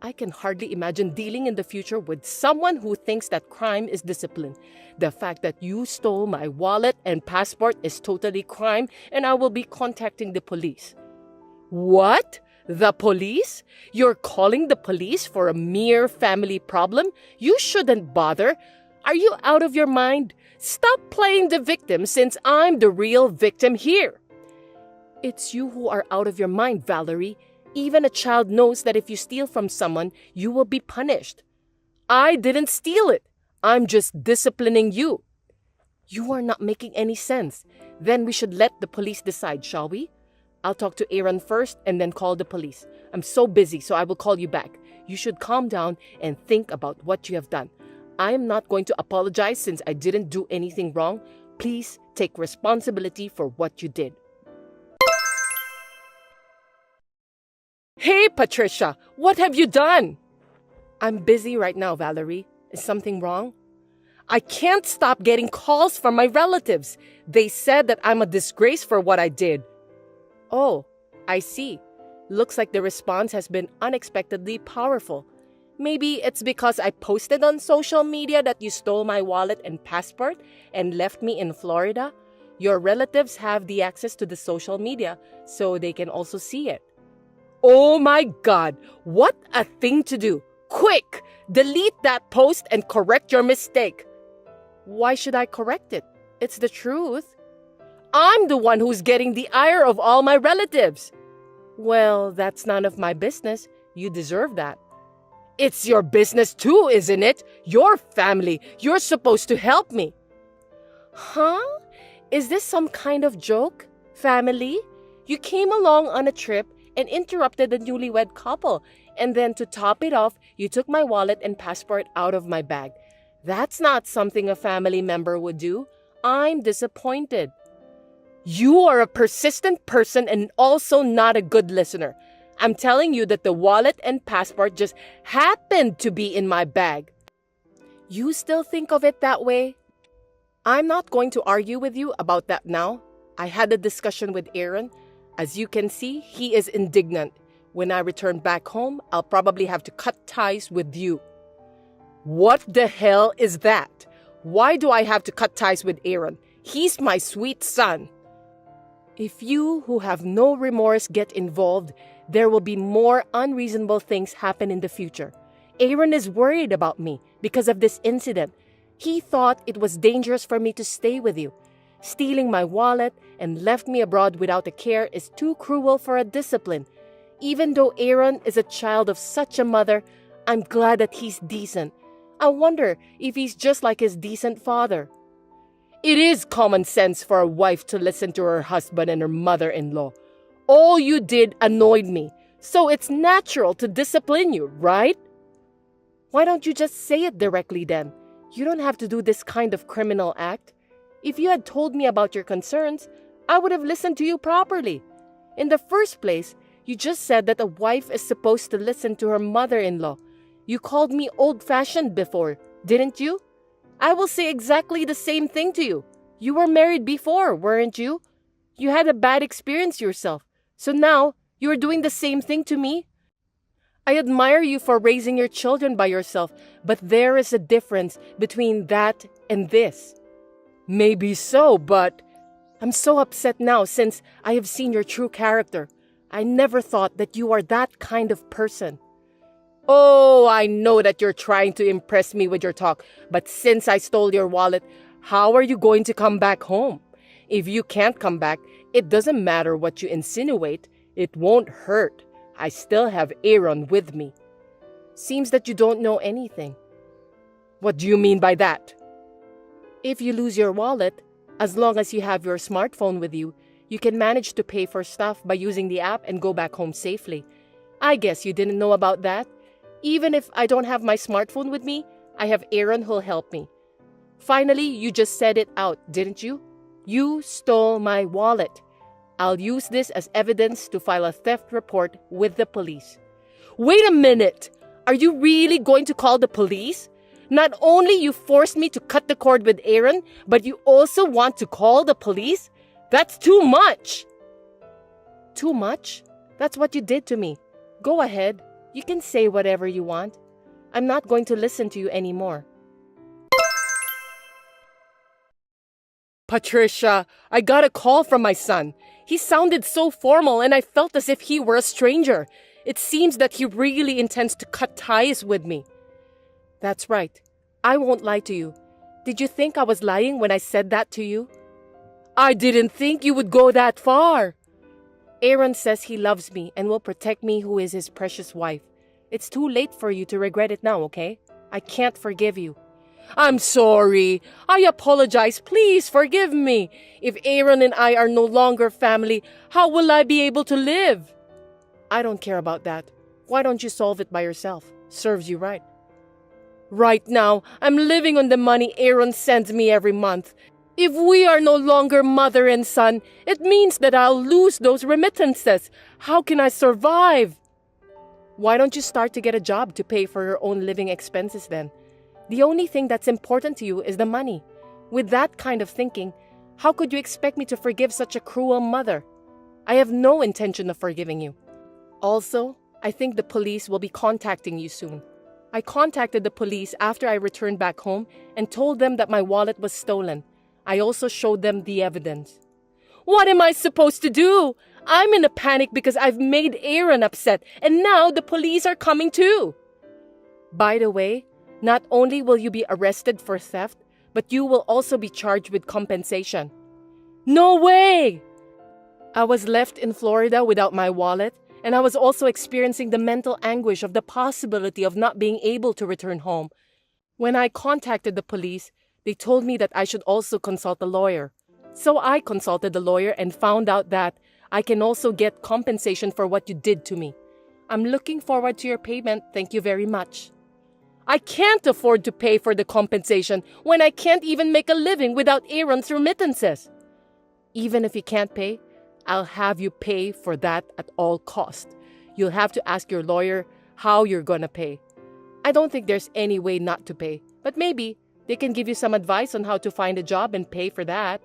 I can hardly imagine dealing in the future with someone who thinks that crime is discipline. The fact that you stole my wallet and passport is totally crime, and I will be contacting the police. What? The police? You're calling the police for a mere family problem? You shouldn't bother. Are you out of your mind? Stop playing the victim since I'm the real victim here. It's you who are out of your mind, Valerie. Even a child knows that if you steal from someone, you will be punished. I didn't steal it. I'm just disciplining you. You are not making any sense. Then we should let the police decide, shall we? I'll talk to Aaron first and then call the police. I'm so busy, so I will call you back. You should calm down and think about what you have done. I am not going to apologize since I didn't do anything wrong. Please take responsibility for what you did. Hey, Patricia, what have you done? I'm busy right now, Valerie. Is something wrong? I can't stop getting calls from my relatives. They said that I'm a disgrace for what I did. Oh, I see. Looks like the response has been unexpectedly powerful. Maybe it's because I posted on social media that you stole my wallet and passport and left me in Florida. Your relatives have the access to the social media, so they can also see it. Oh my God, what a thing to do. Quick, delete that post and correct your mistake. Why should I correct it? It's the truth. I'm the one who's getting the ire of all my relatives. Well, that's none of my business. You deserve that. It's your business too, isn't it? Your family. You're supposed to help me. Huh? Is this some kind of joke? Family? You came along on a trip and interrupted the newlywed couple. And then to top it off, you took my wallet and passport out of my bag. That's not something a family member would do. I'm disappointed. You are a persistent person and also not a good listener. I'm telling you that the wallet and passport just happened to be in my bag. You still think of it that way? I'm not going to argue with you about that now. I had a discussion with Aaron. As you can see, he is indignant. When I return back home, I'll probably have to cut ties with you. What the hell is that? Why do I have to cut ties with Aaron? He's my sweet son. If you who have no remorse get involved, there will be more unreasonable things happen in the future. Aaron is worried about me because of this incident. He thought it was dangerous for me to stay with you. Stealing my wallet and left me abroad without a care is too cruel for a discipline. Even though Aaron is a child of such a mother, I'm glad that he's decent. I wonder if he's just like his decent father. It is common sense for a wife to listen to her husband and her mother-in-law. All you did annoyed me, so it's natural to discipline you, right? Why don't you just say it directly then? You don't have to do this kind of criminal act. If you had told me about your concerns, I would have listened to you properly. In the first place, you just said that a wife is supposed to listen to her mother-in-law. You called me old-fashioned before, didn't you? I will say exactly the same thing to you. You were married before, weren't you? You had a bad experience yourself. So now, you are doing the same thing to me? I admire you for raising your children by yourself, but there is a difference between that and this. Maybe so, but I'm so upset now since I have seen your true character. I never thought that you are that kind of person. Oh, I know that you're trying to impress me with your talk, but since I stole your wallet, how are you going to come back home? If you can't come back, it doesn't matter what you insinuate. It won't hurt. I still have Aaron with me. Seems that you don't know anything. What do you mean by that? If you lose your wallet, as long as you have your smartphone with you, you can manage to pay for stuff by using the app and go back home safely. I guess you didn't know about that. Even if I don't have my smartphone with me, I have Aaron who'll help me. Finally, you just said it out, didn't you? You stole my wallet. I'll use this as evidence to file a theft report with the police. Wait a minute! Are you really going to call the police? Not only you forced me to cut the cord with Aaron, but you also want to call the police? That's too much! Too much? That's what you did to me. Go ahead. You can say whatever you want. I'm not going to listen to you anymore. Patricia, I got a call from my son. He sounded so formal and I felt as if he were a stranger. It seems that he really intends to cut ties with me. That's right. I won't lie to you. Did you think I was lying when I said that to you? I didn't think you would go that far. Aaron says he loves me and will protect me, who is his precious wife. It's too late for you to regret it now, okay? I can't forgive you. I'm sorry. I apologize. Please forgive me. If Aaron and I are no longer family, how will I be able to live? I don't care about that. Why don't you solve it by yourself? Serves you right. Right now, I'm living on the money Aaron sends me every month. If we are no longer mother and son, it means that I'll lose those remittances. How can I survive? Why don't you start to get a job to pay for your own living expenses then? The only thing that's important to you is the money. With that kind of thinking, how could you expect me to forgive such a cruel mother? I have no intention of forgiving you. Also, I think the police will be contacting you soon. I contacted the police after I returned back home and told them that my wallet was stolen. I also showed them the evidence. What am I supposed to do? I'm in a panic because I've made Aaron upset and now the police are coming too. By the way, not only will you be arrested for theft, but you will also be charged with compensation. No way! I was left in Florida without my wallet, and I was also experiencing the mental anguish of the possibility of not being able to return home. When I contacted the police, they told me that I should also consult a lawyer. So I consulted the lawyer and found out that I can also get compensation for what you did to me. I'm looking forward to your payment. Thank you very much. I can't afford to pay for the compensation when I can't even make a living without Aaron's remittances. Even if you can't pay, I'll have you pay for that at all cost. You'll have to ask your lawyer how you're gonna pay. I don't think there's any way not to pay, but maybe they can give you some advice on how to find a job and pay for that.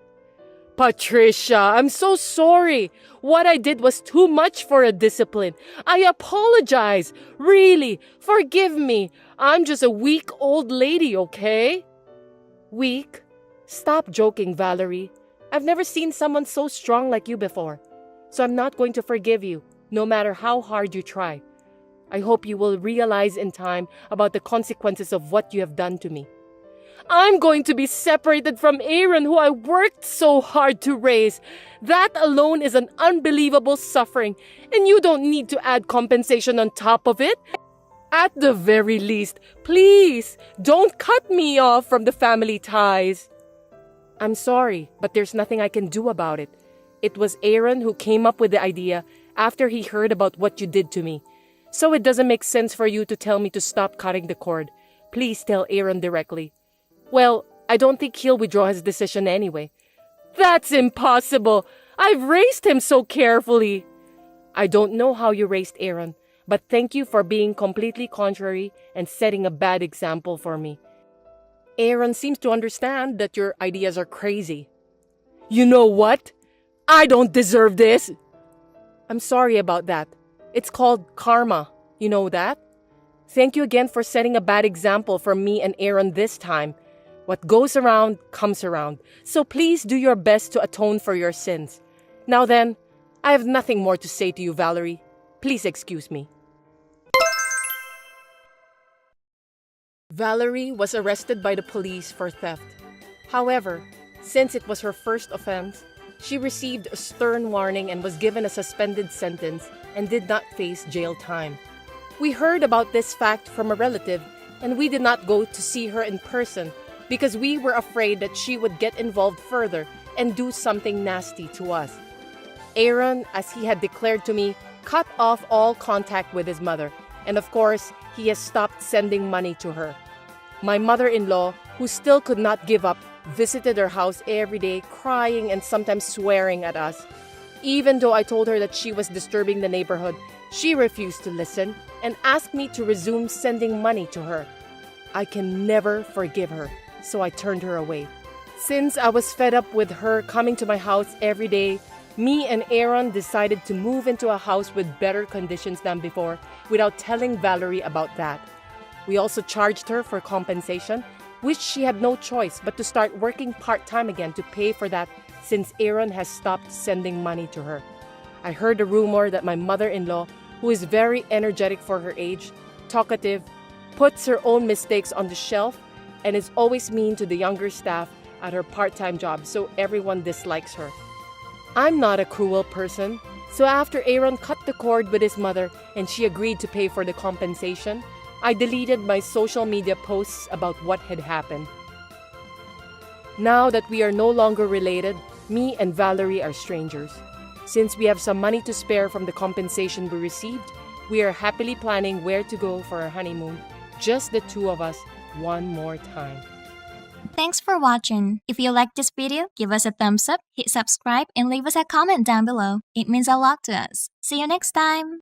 Patricia, I'm so sorry. What I did was too much for a discipline. I apologize. Really, forgive me. I'm just a weak old lady, okay? Weak? Stop joking, Valerie. I've never seen someone so strong like you before. So I'm not going to forgive you, no matter how hard you try. I hope you will realize in time about the consequences of what you have done to me. I'm going to be separated from Aaron, who I worked so hard to raise. That alone is an unbelievable suffering, and you don't need to add compensation on top of it. At the very least, please, don't cut me off from the family ties. I'm sorry, but there's nothing I can do about it. It was Aaron who came up with the idea after he heard about what you did to me. So it doesn't make sense for you to tell me to stop cutting the cord. Please tell Aaron directly. Well, I don't think he'll withdraw his decision anyway. That's impossible. I've raised him so carefully. I don't know how you raised Aaron, but thank you for being completely contrary and setting a bad example for me. Aaron seems to understand that your ideas are crazy. You know what? I don't deserve this. I'm sorry about that. It's called karma. You know that? Thank you again for setting a bad example for me and Aaron this time. What goes around comes around. So please do your best to atone for your sins. Now then, I have nothing more to say to you, Valerie. Please excuse me. Valerie was arrested by the police for theft. However, since it was her first offense, she received a stern warning and was given a suspended sentence and did not face jail time. We heard about this fact from a relative, and we did not go to see her in person because we were afraid that she would get involved further and do something nasty to us. Aaron, as he had declared to me, cut off all contact with his mother, and of course, he has stopped sending money to her. My mother-in-law, who still could not give up, visited her house every day, crying and sometimes swearing at us. Even though I told her that she was disturbing the neighborhood, she refused to listen and asked me to resume sending money to her. I can never forgive her, so I turned her away. Since I was fed up with her coming to my house every day, me and Aaron decided to move into a house with better conditions than before without telling Valerie about that. We also charged her for compensation, which she had no choice but to start working part-time again to pay for that since Aaron has stopped sending money to her. I heard a rumor that my mother-in-law, who is very energetic for her age, talkative, puts her own mistakes on the shelf, and is always mean to the younger staff at her part-time job, so everyone dislikes her. I'm not a cruel person, so after Aaron cut the cord with his mother and she agreed to pay for the compensation, I deleted my social media posts about what had happened. Now that we are no longer related, me and Valerie are strangers. Since we have some money to spare from the compensation we received, we are happily planning where to go for our honeymoon, just the two of us, one more time. Thanks for watching. If you like this video, give us a thumbs up, hit subscribe, and leave us a comment down below. It means a lot to us. See you next time!